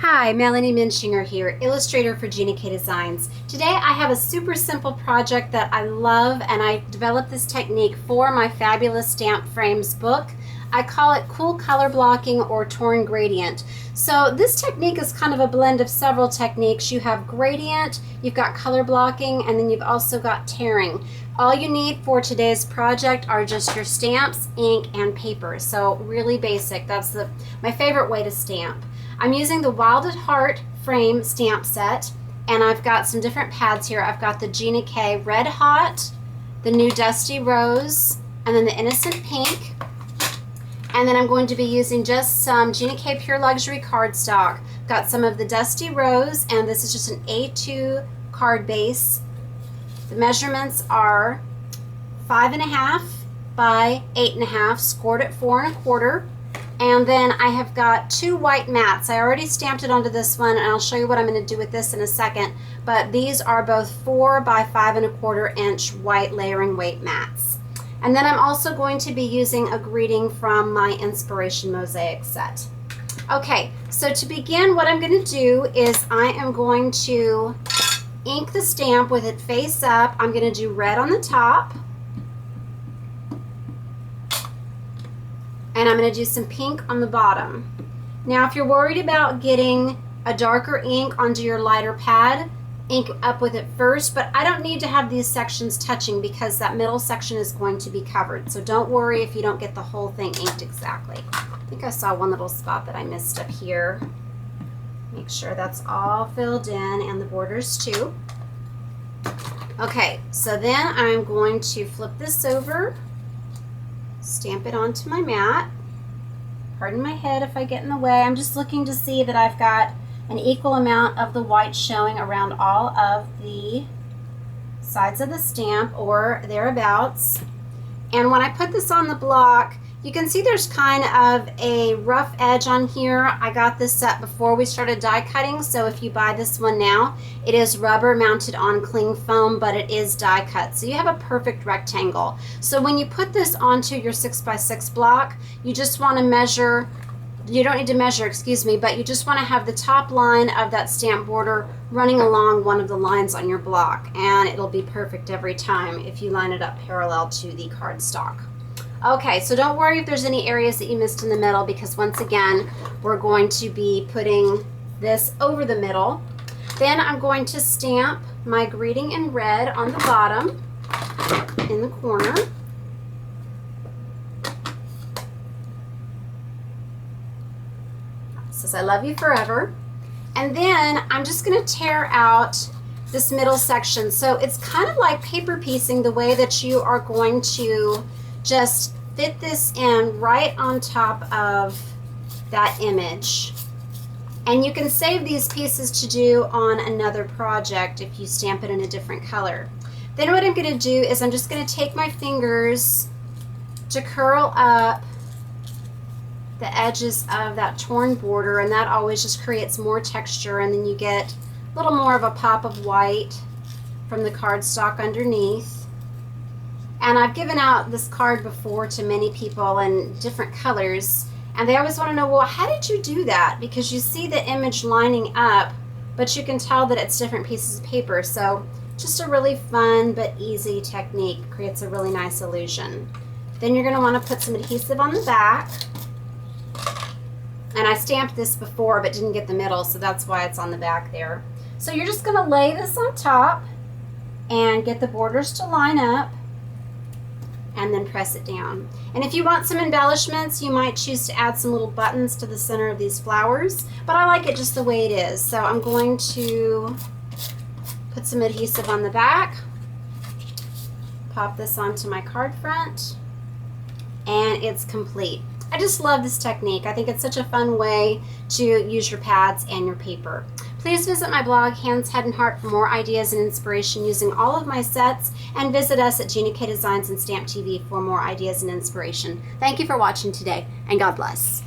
Hi, Melanie Muenchinger here, illustrator for Gina K Designs. Today I have a super simple project that I love, and I developed this technique for my Fabulous Stamp Frames book. I call it cool color blocking or torn gradient. So this technique is kind of a blend of several techniques. You have gradient, you've got color blocking, and then you've also got tearing. All you need for today's project are just your stamps, ink, and paper. So really basic. That's my favorite way to stamp. I'm using the Wild at Heart frame stamp set, and I've got some different pads here. I've got the Gina K Red Hot, the new Dusty Rose, and then the Innocent Pink. And then I'm going to be using just some Gina K Pure Luxury cardstock. Got some of the Dusty Rose, and this is just an A2 card base. The measurements are 5.5 by 8.5, scored at 4 1/4. And then I have got 2 white mats. I already stamped it onto this one, and I'll show you what I'm going to do with this in a second. But these are both 4 by 5 1/4 inch white layering weight mats. And then I'm also going to be using a greeting from my Inspiration Mosaic set. Okay, so to begin, what I'm going to do is I am going to ink the stamp with it face up. I'm going to do red on the top. And I'm going to do some pink on the bottom. Now, if you're worried about getting a darker ink onto your lighter pad, ink up with it first, but I don't need to have these sections touching because that middle section is going to be covered. So don't worry if you don't get the whole thing inked exactly. I think I saw one little spot that I missed up here. Make sure that's all filled in, and the borders too. Okay, so then I'm going to flip this over, stamp it onto my mat. Pardon my head if I get in the way. I'm just looking to see that I've got an equal amount of the white showing around all of the sides of the stamp or thereabouts. And when I put this on the block, you can see there's kind of a rough edge on here. I got this set before we started die cutting, so if you buy this one now, it is rubber mounted on cling foam, but it is die cut. So you have a perfect rectangle. So when you put this onto your 6x6 block, you just want to measure, you don't need to measure, excuse me, but you just want to have the top line of that stamp border running along one of the lines on your block, and it'll be perfect every time if you line it up parallel to the cardstock. Okay, so don't worry if there's any areas that you missed in the middle, because once again, we're going to be putting this over the middle. Then I'm going to stamp my greeting in red on the bottom in the corner. It says I love you forever. And then I'm just going to tear out this middle section. So it's kind of like paper piecing, the way that you are going to just fit this in right on top of that image. And you can save these pieces to do on another project if you stamp it in a different color. Then what I'm going to do is I'm just going to take my fingers to curl up the edges of that torn border, and that always just creates more texture, and then you get a little more of a pop of white from the cardstock underneath. And I've given out this card before to many people in different colors, and they always want to know, well, how did you do that? Because you see the image lining up, but you can tell that it's different pieces of paper. So just a really fun but easy technique. Creates a really nice illusion. Then you're going to want to put some adhesive on the back. And I stamped this before but didn't get the middle, so that's why it's on the back there. So you're just going to lay this on top and get the borders to line up, and then press it down. And if you want some embellishments, you might choose to add some little buttons to the center of these flowers, but I like it just the way it is. So I'm going to put some adhesive on the back, pop this onto my card front, and it's complete. I just love this technique. I think it's such a fun way to use your pads and your paper. Please visit my blog, Hands, Head, and Heart, for more ideas and inspiration using all of my sets, and visit us at Gina K Designs and Stamp TV for more ideas and inspiration. Thank you for watching today, and God bless.